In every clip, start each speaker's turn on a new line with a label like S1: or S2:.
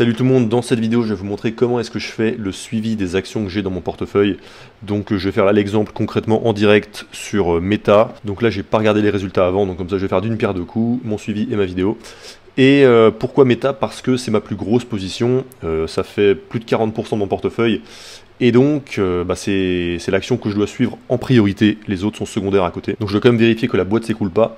S1: Salut tout le monde, dans cette vidéo je vais vous montrer comment est-ce que je fais le suivi des actions que j'ai dans mon portefeuille. Donc je vais faire là l'exemple concrètement en direct sur Meta. Donc là j'ai pas regardé les résultats avant, donc comme ça je vais faire d'une pierre deux coups, mon suivi et ma vidéo. Et pourquoi Meta? Parce que c'est ma plus grosse position, ça fait plus de 40% de mon portefeuille. Et donc c'est l'action que je dois suivre en priorité, les autres sont secondaires à côté. Donc je dois quand même vérifier que la boîte s'écroule pas.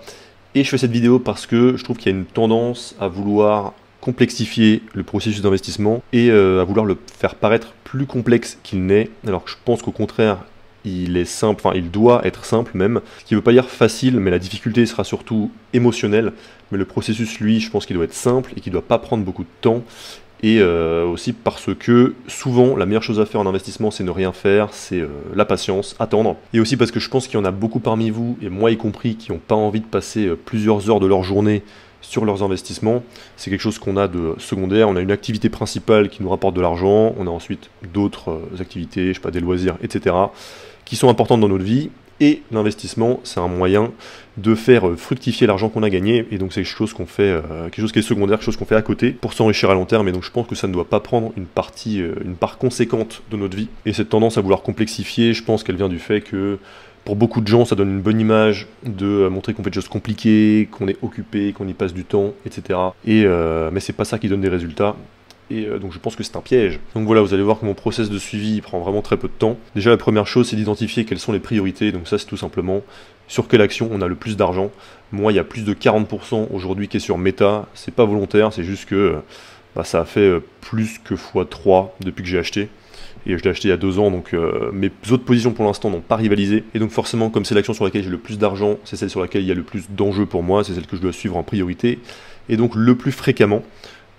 S1: Et je fais cette vidéo parce que je trouve qu'il y a une tendance à vouloir complexifier le processus d'investissement et à vouloir le faire paraître plus complexe qu'il n'est, alors que je pense qu'au contraire il est simple, enfin il doit être simple même, ce qui ne veut pas dire facile, mais la difficulté sera surtout émotionnelle, mais le processus lui je pense qu'il doit être simple et qu'il ne doit pas prendre beaucoup de temps, et aussi parce que souvent la meilleure chose à faire en investissement c'est ne rien faire, c'est la patience, attendre, et aussi parce que je pense qu'il y en a beaucoup parmi vous, et moi y compris, qui n'ont pas envie de passer plusieurs heures de leur journée sur leurs investissements. C'est quelque chose qu'on a de secondaire. On a une activité principale qui nous rapporte de l'argent, on a ensuite d'autres activités, je sais pas, des loisirs, etc., qui sont importantes dans notre vie, et l'investissement c'est un moyen de faire fructifier l'argent qu'on a gagné, et donc c'est quelque chose qu'on fait, quelque chose qui est secondaire, quelque chose qu'on fait à côté pour s'enrichir à long terme, et donc je pense que ça ne doit pas prendre une part conséquente de notre vie. Et cette tendance à vouloir complexifier, je pense qu'elle vient du fait que pour beaucoup de gens, ça donne une bonne image de montrer qu'on fait des choses compliquées, qu'on est occupé, qu'on y passe du temps, etc. Mais c'est pas ça qui donne des résultats. Et donc je pense que c'est un piège. Donc voilà, vous allez voir que mon process de suivi prend vraiment très peu de temps. Déjà la première chose c'est d'identifier quelles sont les priorités. Donc ça c'est tout simplement sur quelle action on a le plus d'argent. Moi il y a plus de 40% aujourd'hui qui est sur Meta. C'est pas volontaire, c'est juste que ça a fait plus que x3 depuis que j'ai acheté. Et je l'ai acheté il y a 2 ans, donc mes autres positions pour l'instant n'ont pas rivalisé. Et donc forcément, comme c'est l'action sur laquelle j'ai le plus d'argent, c'est celle sur laquelle il y a le plus d'enjeux pour moi, c'est celle que je dois suivre en priorité, et donc le plus fréquemment.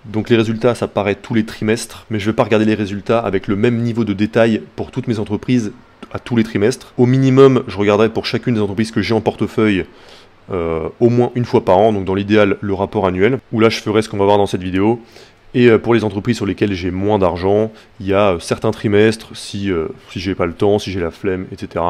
S1: Donc les résultats, ça paraît tous les trimestres, mais je ne vais pas regarder les résultats avec le même niveau de détail pour toutes mes entreprises à tous les trimestres. Au minimum, je regarderai pour chacune des entreprises que j'ai en portefeuille au moins une fois par an, donc dans l'idéal, le rapport annuel, où là je ferai ce qu'on va voir dans cette vidéo. Et pour les entreprises sur lesquelles j'ai moins d'argent, il y a certains trimestres, si j'ai pas le temps, si j'ai la flemme, etc.,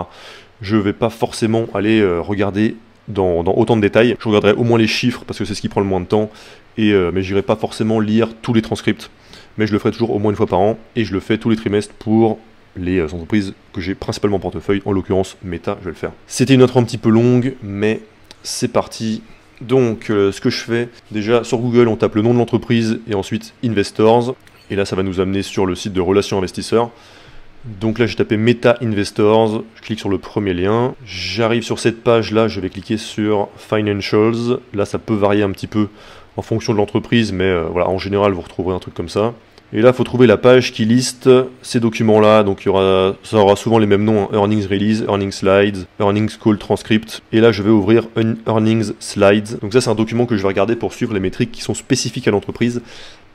S1: je vais pas forcément aller regarder dans autant de détails. Je regarderai au moins les chiffres, parce que c'est ce qui prend le moins de temps, mais j'irai pas forcément lire tous les transcripts. Mais je le ferai toujours au moins une fois par an, et je le fais tous les trimestres pour les entreprises que j'ai principalement en portefeuille, en l'occurrence Meta, je vais le faire. C'était une intro un petit peu longue, mais c'est parti. Donc ce que je fais, déjà sur Google on tape le nom de l'entreprise et ensuite Investors, et là ça va nous amener sur le site de Relations Investisseurs. Donc là j'ai tapé Meta Investors, je clique sur le premier lien, j'arrive sur cette page là, je vais cliquer sur Financials, là ça peut varier un petit peu en fonction de l'entreprise, mais voilà, en général vous retrouverez un truc comme ça. Et là, il faut trouver la page qui liste ces documents-là. Donc, ça aura souvent les mêmes noms, hein. Earnings Release, Earnings Slides, Earnings Call Transcript. Et là, je vais ouvrir Earnings Slides. Donc ça, c'est un document que je vais regarder pour suivre les métriques qui sont spécifiques à l'entreprise.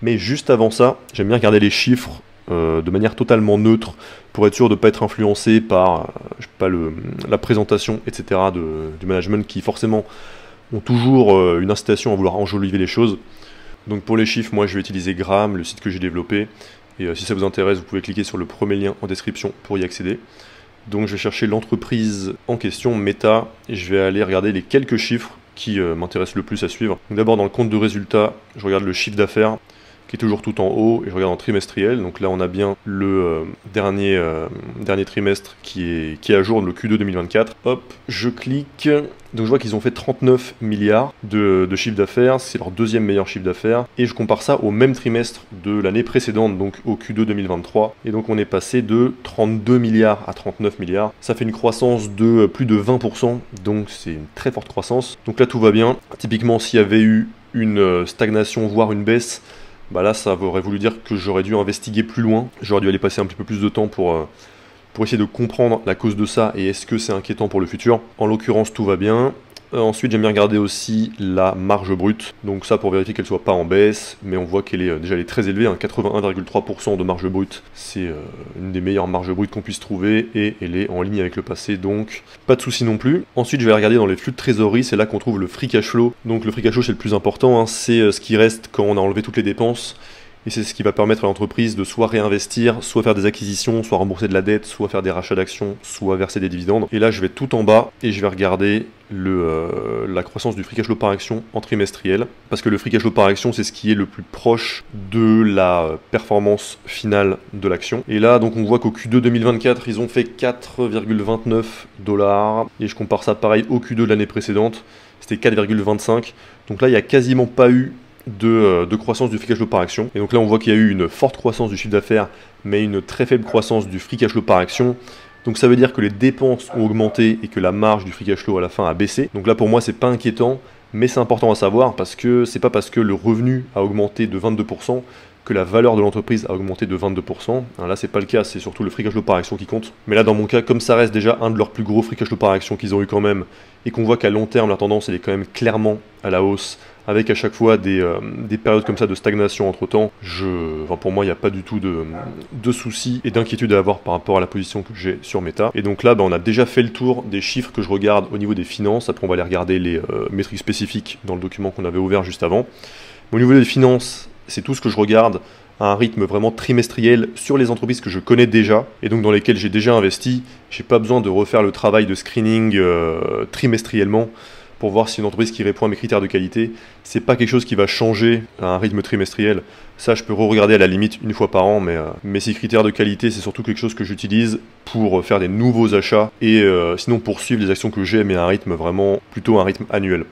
S1: Mais juste avant ça, j'aime bien regarder les chiffres de manière totalement neutre pour être sûr de ne pas être influencé par je sais pas, la présentation, etc. du management qui forcément ont toujours une incitation à vouloir enjoliver les choses. Donc pour les chiffres, moi je vais utiliser Gram, le site que j'ai développé, et si ça vous intéresse, vous pouvez cliquer sur le premier lien en description pour y accéder. Donc je vais chercher l'entreprise en question, Meta, et je vais aller regarder les quelques chiffres qui m'intéressent le plus à suivre. Donc d'abord dans le compte de résultats, je regarde le chiffre d'affaires, qui est toujours tout en haut, et je regarde en trimestriel. Donc là on a bien le dernier trimestre qui est à jour, le Q2 2024. Hop, je clique, donc je vois qu'ils ont fait 39 milliards de chiffre d'affaires, c'est leur deuxième meilleur chiffre d'affaires, et je compare ça au même trimestre de l'année précédente, donc au Q2 2023, et donc on est passé de 32 milliards à 39 milliards, ça fait une croissance de plus de 20%, donc c'est une très forte croissance. Donc là tout va bien. Typiquement s'il y avait eu une stagnation, voire une baisse, bah là ça aurait voulu dire que j'aurais dû investiguer plus loin, j'aurais dû aller passer un petit peu plus de temps pour essayer de comprendre la cause de ça et est-ce que c'est inquiétant pour le futur. En l'occurrence tout va bien. Ensuite j'aime bien regarder aussi la marge brute, donc ça pour vérifier qu'elle soit pas en baisse, mais on voit qu'elle est déjà elle est très élevée, hein, 81,3% de marge brute, c'est une des meilleures marges brutes qu'on puisse trouver, et elle est en ligne avec le passé, donc pas de souci non plus. Ensuite je vais regarder dans les flux de trésorerie, c'est là qu'on trouve le free cash flow. Donc le free cash flow c'est le plus important, hein, c'est ce qui reste quand on a enlevé toutes les dépenses. Et c'est ce qui va permettre à l'entreprise de soit réinvestir, soit faire des acquisitions, soit rembourser de la dette, soit faire des rachats d'actions, soit verser des dividendes. Et là, je vais tout en bas et je vais regarder la croissance du free cash flow par action en trimestriel. Parce que le free cash flow par action, c'est ce qui est le plus proche de la performance finale de l'action. Et là, donc on voit qu'au Q2 2024, ils ont fait 4,29 $. Et je compare ça pareil au Q2 de l'année précédente, c'était 4,25. Donc là, il n'y a quasiment pas eu de croissance du free cash flow par action. Et donc là, on voit qu'il y a eu une forte croissance du chiffre d'affaires, mais une très faible croissance du free cash flow par action. Donc ça veut dire que les dépenses ont augmenté et que la marge du free cash flow à la fin a baissé. Donc là, pour moi, c'est pas inquiétant, mais c'est important à savoir parce que c'est pas parce que le revenu a augmenté de 22% que la valeur de l'entreprise a augmenté de 22%. Alors là, c'est pas le cas, c'est surtout le free cash flow par action qui compte. Mais là, dans mon cas, comme ça reste déjà un de leurs plus gros free cash flow par action qu'ils ont eu quand même, et qu'on voit qu'à long terme, la tendance, elle est quand même clairement à la hausse, avec à chaque fois des périodes comme ça de stagnation entre temps, pour moi, il n'y a pas du tout de soucis et d'inquiétude à avoir par rapport à la position que j'ai sur Meta. Et donc là, on a déjà fait le tour des chiffres que je regarde au niveau des finances. Après, on va aller regarder les métriques spécifiques dans le document qu'on avait ouvert juste avant. Au niveau des finances, c'est tout ce que je regarde à un rythme vraiment trimestriel sur les entreprises que je connais déjà et donc dans lesquelles j'ai déjà investi. J'ai pas besoin de refaire le travail de screening trimestriellement pour voir si une entreprise qui répond à mes critères de qualité, c'est pas quelque chose qui va changer à un rythme trimestriel. Ça, je peux re-regarder à la limite une fois par an, mais ces critères de qualité, c'est surtout quelque chose que j'utilise pour faire des nouveaux achats et sinon poursuivre les actions que j'ai, mais à un rythme vraiment plutôt un rythme annuel.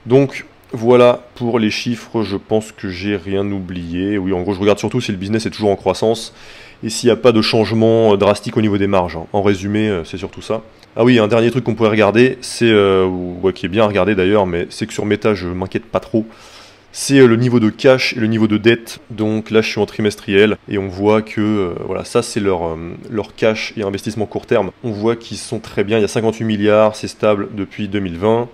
S1: Donc voilà pour les chiffres, je pense que j'ai rien oublié. Oui, en gros, je regarde surtout si le business est toujours en croissance et s'il n'y a pas de changement drastique au niveau des marges. En résumé, c'est surtout ça. Ah oui, un dernier truc qu'on pourrait regarder, c'est, qui est bien à regarder d'ailleurs, mais c'est que sur Meta, je m'inquiète pas trop. C'est le niveau de cash et le niveau de dette. Donc là, je suis en trimestriel et on voit que voilà, ça c'est leur cash et investissement court terme. On voit qu'ils sont très bien, il y a 58 milliards, c'est stable depuis 2020.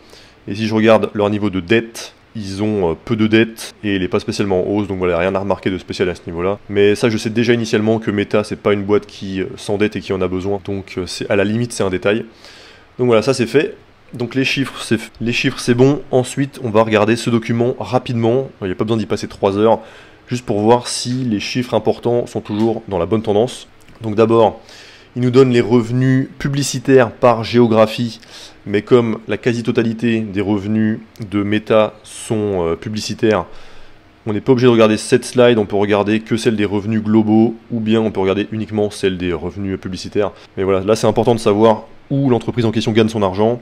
S1: Et si je regarde leur niveau de dette, ils ont peu de dette et il n'est pas spécialement en hausse, donc voilà, rien à remarquer de spécial à ce niveau-là. Mais ça, je sais déjà initialement que Meta, c'est pas une boîte qui s'endette et qui en a besoin, donc à la limite, c'est un détail. Donc voilà, ça c'est fait. Donc les chiffres, c'est bon. Ensuite, on va regarder ce document rapidement. Il n'y a pas besoin d'y passer 3 heures, juste pour voir si les chiffres importants sont toujours dans la bonne tendance. Donc d'abord, il nous donne les revenus publicitaires par géographie, mais comme la quasi-totalité des revenus de Meta sont publicitaires, on n'est pas obligé de regarder cette slide, on peut regarder que celle des revenus globaux, ou bien on peut regarder uniquement celle des revenus publicitaires. Mais voilà, là c'est important de savoir où l'entreprise en question gagne son argent.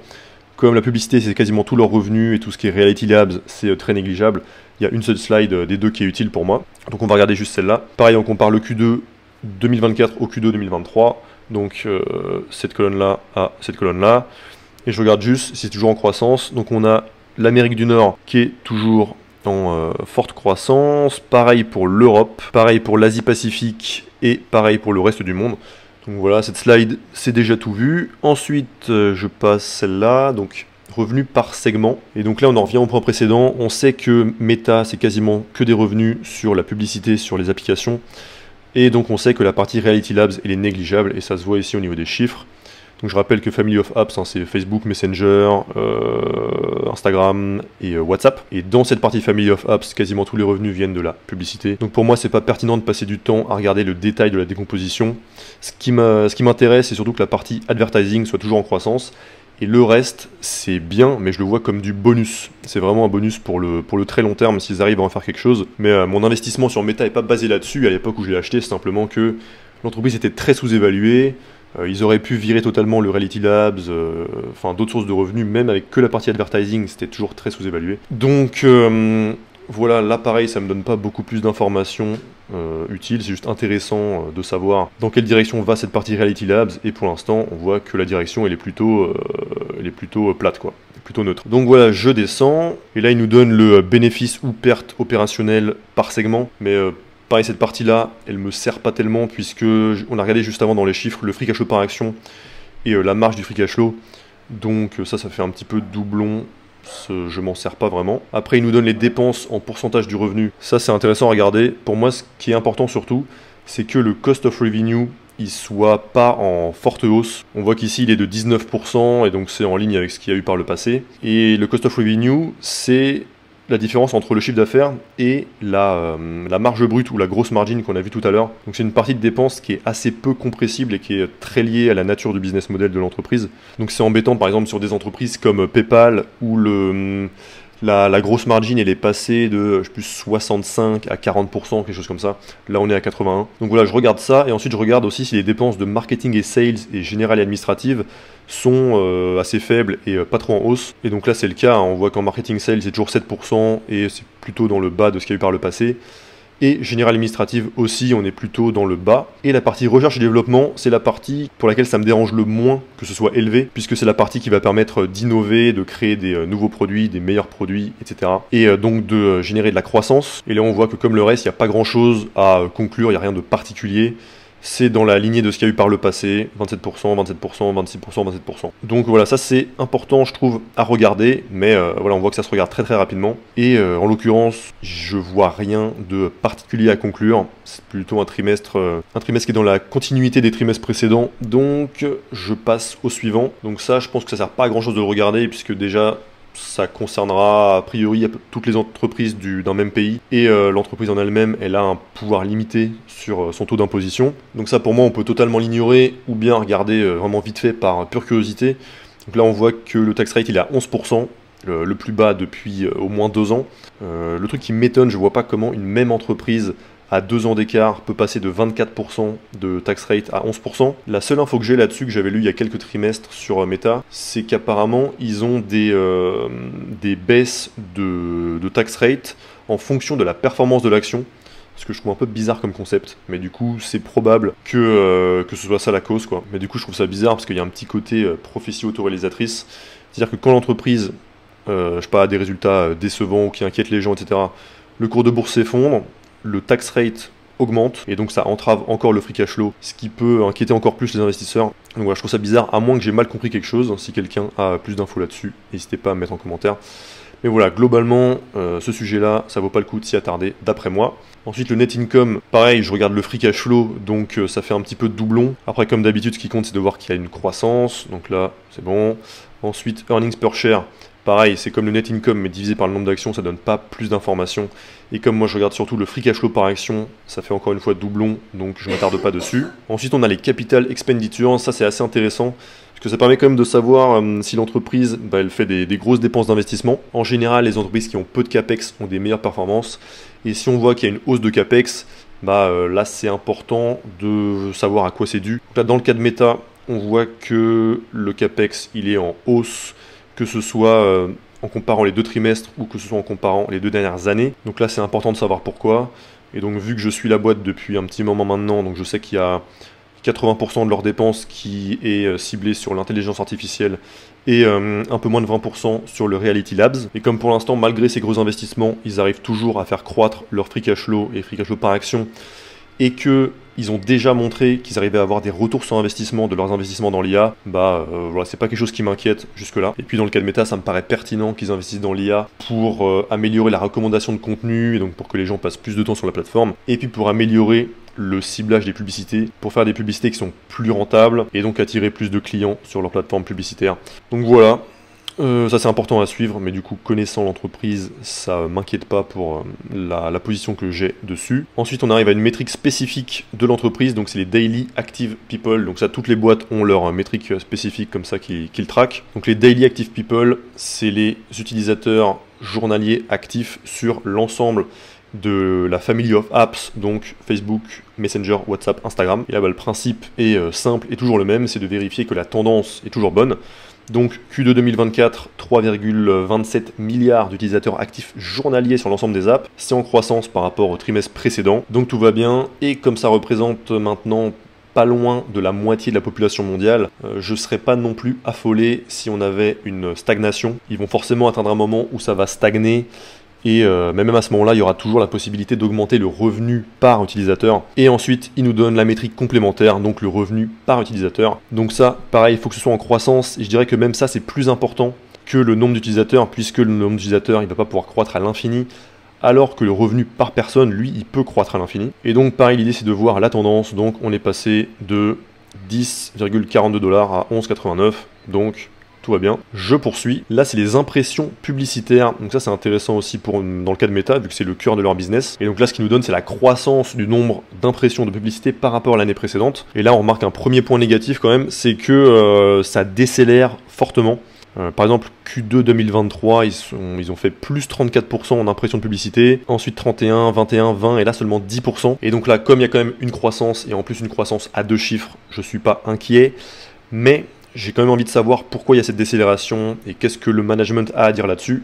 S1: Comme la publicité c'est quasiment tous leurs revenus et tout ce qui est Reality Labs c'est très négligeable, il y a une seule slide des deux qui est utile pour moi. Donc on va regarder juste celle-là. Pareil, on compare le Q2 2024 au Q2 2023. Donc cette colonne-là à cette colonne-là. Et je regarde juste si c'est toujours en croissance. Donc on a l'Amérique du Nord qui est toujours en forte croissance. Pareil pour l'Europe, pareil pour l'Asie-Pacifique et pareil pour le reste du monde. Donc voilà, cette slide, c'est déjà tout vu. Ensuite, je passe celle-là, donc revenus par segment. Et donc là, on en revient au point précédent. On sait que Meta, c'est quasiment que des revenus sur la publicité, sur les applications. Et donc on sait que la partie Reality Labs, elle est négligeable, et ça se voit ici au niveau des chiffres. Donc je rappelle que Family of Apps, c'est Facebook, Messenger, Instagram et WhatsApp. Et dans cette partie Family of Apps, quasiment tous les revenus viennent de la publicité. Donc pour moi, c'est pas pertinent de passer du temps à regarder le détail de la décomposition. Ce qui m'intéresse, c'est surtout que la partie Advertising soit toujours en croissance. Et le reste, c'est bien, mais je le vois comme du bonus. C'est vraiment un bonus pour le très long terme, s'ils arrivent à en faire quelque chose. Mais mon investissement sur Meta n'est pas basé là-dessus. À l'époque où je l'ai acheté, c'est simplement que l'entreprise était très sous-évaluée. Ils auraient pu virer totalement le Reality Labs, d'autres sources de revenus, même avec que la partie advertising, c'était toujours très sous-évalué. Donc voilà, là pareil, ça me donne pas beaucoup plus d'informations utiles, c'est juste intéressant de savoir dans quelle direction va cette partie Reality Labs, et pour l'instant, on voit que la direction, elle est plutôt plate, quoi, plutôt neutre. Donc voilà, je descends, et là il nous donne le bénéfice ou perte opérationnelle par segment, mais pareil, cette partie-là, elle me sert pas tellement puisque on a regardé juste avant dans les chiffres le free cash flow par action et la marge du free cash flow. Donc ça fait un petit peu doublon. Je m'en sers pas vraiment. Après, il nous donne les dépenses en pourcentage du revenu. Ça, c'est intéressant à regarder. Pour moi, ce qui est important surtout, c'est que le cost of revenue, il soit pas en forte hausse. On voit qu'ici, il est de 19%, et donc c'est en ligne avec ce qu'il y a eu par le passé. Et le cost of revenue, c'est la différence entre le chiffre d'affaires et la marge brute ou la grosse margin qu'on a vu tout à l'heure. Donc c'est une partie de dépense qui est assez peu compressible et qui est très liée à la nature du business model de l'entreprise. Donc c'est embêtant par exemple sur des entreprises comme PayPal où la grosse margin elle est passée de je sais plus 65 à 40%, quelque chose comme ça. Là on est à 81. Donc voilà, je regarde ça et ensuite je regarde aussi si les dépenses de marketing et sales et générales et administratives sont assez faibles et pas trop en hausse. Et donc là c'est le cas, hein. On voit qu'en marketing sales c'est toujours 7% et c'est plutôt dans le bas de ce qu'il y a eu par le passé. Et générale administrative aussi, on est plutôt dans le bas. Et la partie recherche et développement, c'est la partie pour laquelle ça me dérange le moins que ce soit élevé, puisque c'est la partie qui va permettre d'innover, de créer des nouveaux produits, des meilleurs produits, etc. Et donc de générer de la croissance. Et là on voit que comme le reste, il n'y a pas grand chose à conclure, il n'y a rien de particulier. C'est dans la lignée de ce qu'il y a eu par le passé, 27%, 27%, 26%, 27%. Donc voilà, ça c'est important je trouve à regarder, mais voilà, on voit que ça se regarde très très rapidement. Et en l'occurrence, je vois rien de particulier à conclure. C'est plutôt un trimestre qui est dans la continuité des trimestres précédents, donc je passe au suivant. Donc ça, je pense que ça sert pas à grand chose de le regarder, puisque déjà, ça concernera a priori toutes les entreprises d'un même pays et l'entreprise en elle-même, elle a un pouvoir limité sur son taux d'imposition. Donc ça pour moi on peut totalement l'ignorer ou bien regarder vraiment vite fait par pure curiosité. Donc là on voit que le tax rate il est à 11%, le plus bas depuis au moins 2 ans. Le truc qui m'étonne, je vois pas comment une même entreprise à 2 ans d'écart peut passer de 24% de tax rate à 11%. La seule info que j'ai là-dessus, que j'avais lu il y a quelques trimestres sur Meta, c'est qu'apparemment ils ont des baisses de tax rate en fonction de la performance de l'action. Ce que je trouve un peu bizarre comme concept, mais du coup c'est probable que ce soit ça la cause, quoi. Mais du coup je trouve ça bizarre parce qu'il y a un petit côté prophétie autoréalisatrice. C'est-à-dire que quand l'entreprise je sais pas, a des résultats décevants ou qui inquiètent les gens, etc., le cours de bourse s'effondre, le tax rate augmente et donc ça entrave encore le free cash flow, ce qui peut inquiéter encore plus les investisseurs. Donc voilà, je trouve ça bizarre, à moins que j'ai mal compris quelque chose. Si quelqu'un a plus d'infos là-dessus, n'hésitez pas à me mettre en commentaire. Mais voilà, globalement, ce sujet-là, ça vaut pas le coup de s'y attarder, d'après moi. Ensuite, le net income, pareil, je regarde le free cash flow, donc ça fait un petit peu de doublon. Après, comme d'habitude, ce qui compte, c'est de voir qu'il y a une croissance, donc là, c'est bon. Ensuite, earnings per share, pareil, c'est comme le net income, mais divisé par le nombre d'actions, ça donne pas plus d'informations. Et comme moi, je regarde surtout le free cash flow par action, ça fait encore une fois doublon, donc je ne m'attarde pas dessus. Ensuite, on a les capital expenditures, ça c'est assez intéressant, parce que ça permet quand même de savoir si l'entreprise elle fait des grosses dépenses d'investissement. En général, les entreprises qui ont peu de capex ont des meilleures performances, et si on voit qu'il y a une hausse de capex, là c'est important de savoir à quoi c'est dû. Donc là, dans le cas de Meta, on voit que le capex il est en hausse, que ce soit en comparant les 2 trimestres ou que ce soit en comparant les 2 dernières années. Donc là c'est important de savoir pourquoi. Et donc vu que je suis la boîte depuis un petit moment maintenant, donc je sais qu'il y a 80% de leurs dépenses qui est ciblé sur l'intelligence artificielle et un peu moins de 20% sur le Reality Labs. Et comme pour l'instant, malgré ces gros investissements, ils arrivent toujours à faire croître leur free cash flow et free cash flow par action, et qu'ils ont déjà montré qu'ils arrivaient à avoir des retours sur investissement de leurs investissements dans l'IA, voilà, c'est pas quelque chose qui m'inquiète jusque-là. Et puis dans le cas de Meta, ça me paraît pertinent qu'ils investissent dans l'IA pour améliorer la recommandation de contenu, et donc pour que les gens passent plus de temps sur la plateforme, et puis pour améliorer le ciblage des publicités, pour faire des publicités qui sont plus rentables, et donc attirer plus de clients sur leur plateforme publicitaire. Donc voilà. Ça c'est important à suivre, mais du coup connaissant l'entreprise, ça m'inquiète pas pour la position que j'ai dessus. Ensuite on arrive à une métrique spécifique de l'entreprise, donc c'est les Daily Active People. Donc ça, toutes les boîtes ont leur métrique spécifique comme ça qu'ils traquent. Donc les Daily Active People, c'est les utilisateurs journaliers actifs sur l'ensemble de la family of apps, donc Facebook, Messenger, WhatsApp, Instagram. Et là le principe est simple et toujours le même, c'est de vérifier que la tendance est toujours bonne. Donc Q2 2024, 3,27 milliards d'utilisateurs actifs journaliers sur l'ensemble des apps. C'est en croissance par rapport au trimestre précédent. Donc tout va bien. Et comme ça représente maintenant pas loin de la moitié de la population mondiale, je ne serais pas non plus affolé si on avait une stagnation. Ils vont forcément atteindre un moment où ça va stagner. Et mais même à ce moment-là, il y aura toujours la possibilité d'augmenter le revenu par utilisateur. Et ensuite, il nous donne la métrique complémentaire, donc le revenu par utilisateur. Donc ça, pareil, il faut que ce soit en croissance. Et je dirais que même ça, c'est plus important que le nombre d'utilisateurs, puisque le nombre d'utilisateurs, il ne va pas pouvoir croître à l'infini, alors que le revenu par personne, lui, il peut croître à l'infini. Et donc, pareil, l'idée, c'est de voir la tendance. Donc, on est passé de 10,42 $ à 11,89 $. Donc, tout va bien. Je poursuis. Là, c'est les impressions publicitaires. Donc ça, c'est intéressant aussi dans le cas de Meta, vu que c'est le cœur de leur business. Et donc là, ce qui nous donne, c'est la croissance du nombre d'impressions de publicité par rapport à l'année précédente. Et là, on remarque un premier point négatif quand même, c'est que ça décélère fortement. Par exemple, Q2 2023, ils ont fait plus 34% en impression de publicité, ensuite 31, 21, 20 et là seulement 10%. Et donc là, comme il y a quand même une croissance, et en plus une croissance à 2 chiffres, je suis pas inquiet, mais j'ai quand même envie de savoir pourquoi il y a cette décélération et qu'est-ce que le management a à dire là-dessus.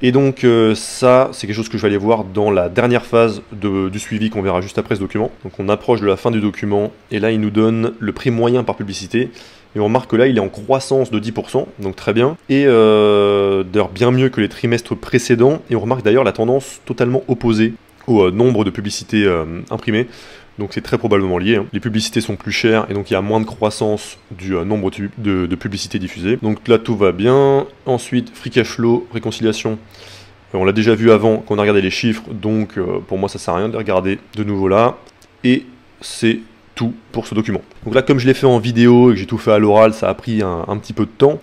S1: Et donc ça, c'est quelque chose que je vais aller voir dans la dernière phase du suivi qu'on verra juste après ce document. Donc on approche de la fin du document, et là il nous donne le prix moyen par publicité. Et on remarque que là, il est en croissance de 10%, donc très bien. Et d'ailleurs, bien mieux que les trimestres précédents. Et on remarque d'ailleurs la tendance totalement opposée au nombre de publicités imprimées. Donc c'est très probablement lié. Hein. Les publicités sont plus chères et donc il y a moins de croissance du nombre de publicités diffusées. Donc là, tout va bien. Ensuite, free cash flow, réconciliation. On l'a déjà vu avant qu'on a regardé les chiffres. Donc pour moi, ça sert à rien de les regarder de nouveau là. Et c'est tout pour ce document. Donc là, comme je l'ai fait en vidéo et que j'ai tout fait à l'oral, ça a pris un petit peu de temps.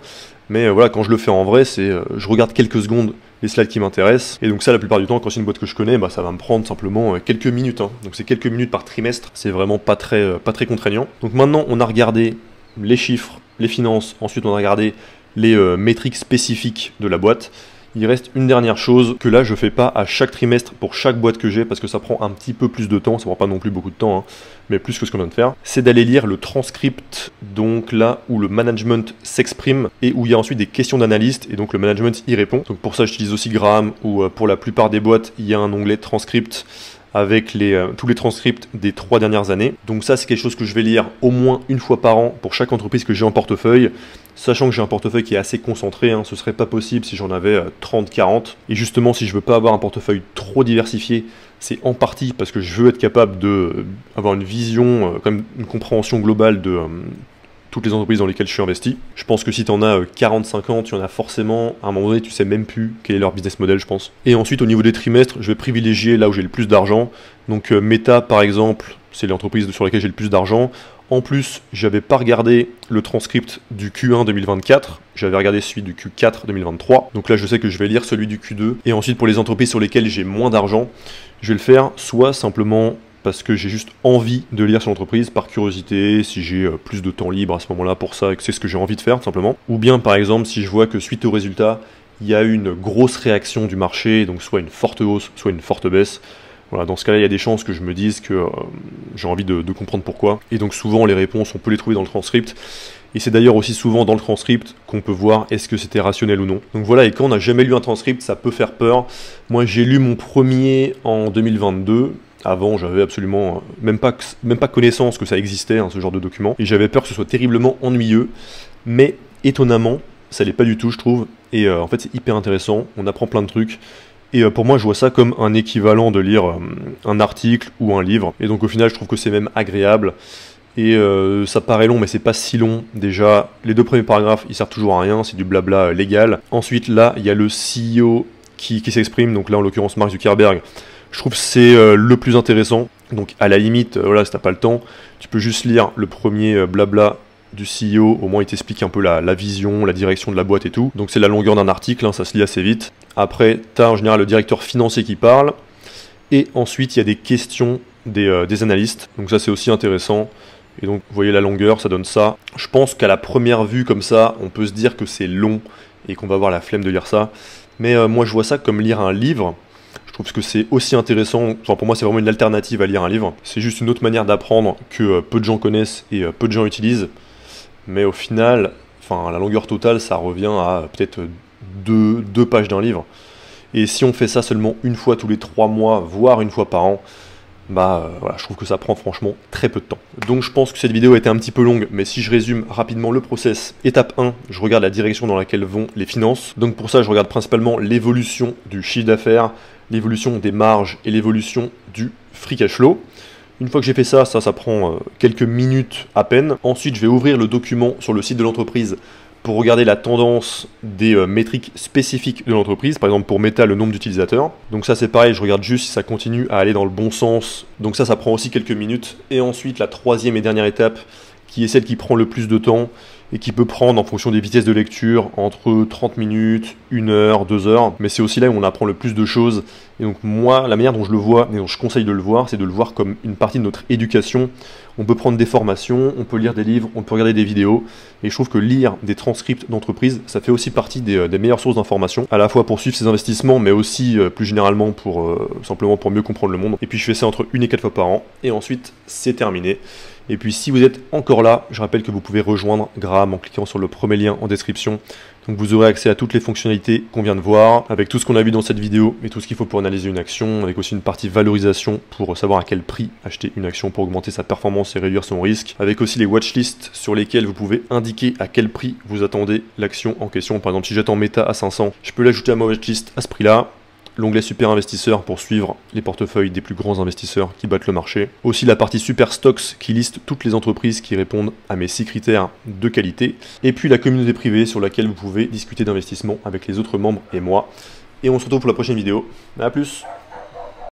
S1: Mais voilà, quand je le fais en vrai, je regarde quelques secondes les slides qui m'intéressent. Et donc ça, la plupart du temps, quand c'est une boîte que je connais, ça va me prendre simplement quelques minutes. Hein. Donc c'est quelques minutes par trimestre. C'est vraiment pas très contraignant. Donc maintenant, on a regardé les chiffres, les finances. Ensuite, on a regardé les métriques spécifiques de la boîte. Il reste une dernière chose que là je fais pas à chaque trimestre pour chaque boîte que j'ai parce que ça prend un petit peu plus de temps, ça prend pas non plus beaucoup de temps, hein, mais plus que ce qu'on vient de faire, c'est d'aller lire le transcript, donc là où le management s'exprime et où il y a ensuite des questions d'analystes et donc le management y répond. Donc pour ça j'utilise aussi Graham où pour la plupart des boîtes il y a un onglet transcript avec tous les transcripts des 3 dernières années. Donc ça c'est quelque chose que je vais lire au moins une fois par an pour chaque entreprise que j'ai en portefeuille, sachant que j'ai un portefeuille qui est assez concentré, hein, ce serait pas possible si j'en avais 30-40. Et justement si je veux pas avoir un portefeuille trop diversifié, c'est en partie parce que je veux être capable d'avoir une vision, comme une compréhension globale de toutes les entreprises dans lesquelles je suis investi. Je pense que si tu en as 40-50, tu en as forcément, à un moment donné, tu sais même plus quel est leur business model, je pense. Et ensuite, au niveau des trimestres, je vais privilégier là où j'ai le plus d'argent. Donc Meta, par exemple, c'est l'entreprise sur laquelle j'ai le plus d'argent. En plus, j'avais pas regardé le transcript du Q1 2024, j'avais regardé celui du Q4 2023. Donc là, je sais que je vais lire celui du Q2. Et ensuite, pour les entreprises sur lesquelles j'ai moins d'argent, je vais le faire soit simplement parce que j'ai juste envie de lire sur l'entreprise par curiosité, si j'ai plus de temps libre à ce moment-là pour ça et que c'est ce que j'ai envie de faire tout simplement. Ou bien par exemple si je vois que suite au résultat, il y a eu une grosse réaction du marché, donc soit une forte hausse, soit une forte baisse. Voilà, dans ce cas-là, il y a des chances que je me dise que j'ai envie de comprendre pourquoi. Et donc souvent les réponses, on peut les trouver dans le transcript. Et c'est d'ailleurs aussi souvent dans le transcript qu'on peut voir est-ce que c'était rationnel ou non. Donc voilà, et quand on n'a jamais lu un transcript, ça peut faire peur. Moi j'ai lu mon premier en 2022. Avant, j'avais absolument même pas connaissance que ça existait, hein, ce genre de document. Et j'avais peur que ce soit terriblement ennuyeux. Mais étonnamment, ça l'est pas du tout, je trouve. Et en fait, c'est hyper intéressant. On apprend plein de trucs. Et pour moi, je vois ça comme un équivalent de lire un article ou un livre. Et donc au final, je trouve que c'est même agréable. Et ça paraît long, mais c'est pas si long. Déjà, les 2 premiers paragraphes, ils servent toujours à rien. C'est du blabla légal. Ensuite, là, il y a le CEO qui s'exprime. Donc là, en l'occurrence, Mark Zuckerberg. Je trouve que c'est le plus intéressant. Donc à la limite, voilà, si t'as pas le temps, tu peux juste lire le premier blabla du CEO. Au moins il t'explique un peu la vision, la direction de la boîte et tout. Donc c'est la longueur d'un article, hein, ça se lit assez vite. Après, t'as en général le directeur financier qui parle. Et ensuite, il y a des questions des analystes. Donc ça c'est aussi intéressant. Et donc vous voyez la longueur, ça donne ça. Je pense qu'à la première vue comme ça, on peut se dire que c'est long et qu'on va avoir la flemme de lire ça. Mais moi je vois ça comme lire un livre. Je trouve que c'est aussi intéressant, enfin, pour moi c'est vraiment une alternative à lire un livre. C'est juste une autre manière d'apprendre que peu de gens connaissent et peu de gens utilisent. Mais au final, enfin, la longueur totale, ça revient à peut-être deux pages d'un livre. Et si on fait ça seulement une fois tous les 3 mois, voire une fois par an, voilà, je trouve que ça prend franchement très peu de temps. Donc je pense que cette vidéo a été un petit peu longue, mais si je résume rapidement le process, étape 1, je regarde la direction dans laquelle vont les finances. Donc pour ça, je regarde principalement l'évolution du chiffre d'affaires, l'évolution des marges et l'évolution du free cash flow. Une fois que j'ai fait ça, ça prend quelques minutes à peine. Ensuite, je vais ouvrir le document sur le site de l'entreprise pour regarder la tendance des métriques spécifiques de l'entreprise. Par exemple, pour Meta, le nombre d'utilisateurs. Donc ça, c'est pareil, je regarde juste si ça continue à aller dans le bon sens. Donc ça prend aussi quelques minutes. Et ensuite, la 3e et dernière étape, qui est celle qui prend le plus de temps, et qui peut prendre en fonction des vitesses de lecture entre 30 minutes, 1 heure, 2 heures, mais c'est aussi là où on apprend le plus de choses. Et donc moi, la manière dont je le vois et dont je conseille de le voir, c'est de le voir comme une partie de notre éducation. On peut prendre des formations, on peut lire des livres, on peut regarder des vidéos, et je trouve que lire des transcripts d'entreprise, ça fait aussi partie des meilleures sources d'informations, à la fois pour suivre ses investissements, mais aussi plus généralement pour simplement pour mieux comprendre le monde. Et puis je fais ça entre 1 et 4 fois par an, et ensuite c'est terminé. Et puis si vous êtes encore là, je rappelle que vous pouvez rejoindre Graham en cliquant sur le premier lien en description. Donc vous aurez accès à toutes les fonctionnalités qu'on vient de voir, avec tout ce qu'on a vu dans cette vidéo, et tout ce qu'il faut pour analyser une action, avec aussi une partie valorisation pour savoir à quel prix acheter une action pour augmenter sa performance et réduire son risque, avec aussi les watchlists sur lesquels vous pouvez indiquer à quel prix vous attendez l'action en question. Par exemple, si j'attends Meta à 500, je peux l'ajouter à ma watchlist à ce prix-là. L'onglet Super Investisseur pour suivre les portefeuilles des plus grands investisseurs qui battent le marché. Aussi la partie Super Stocks qui liste toutes les entreprises qui répondent à mes 6 critères de qualité. Et puis la communauté privée sur laquelle vous pouvez discuter d'investissement avec les autres membres et moi. Et on se retrouve pour la prochaine vidéo. A plus!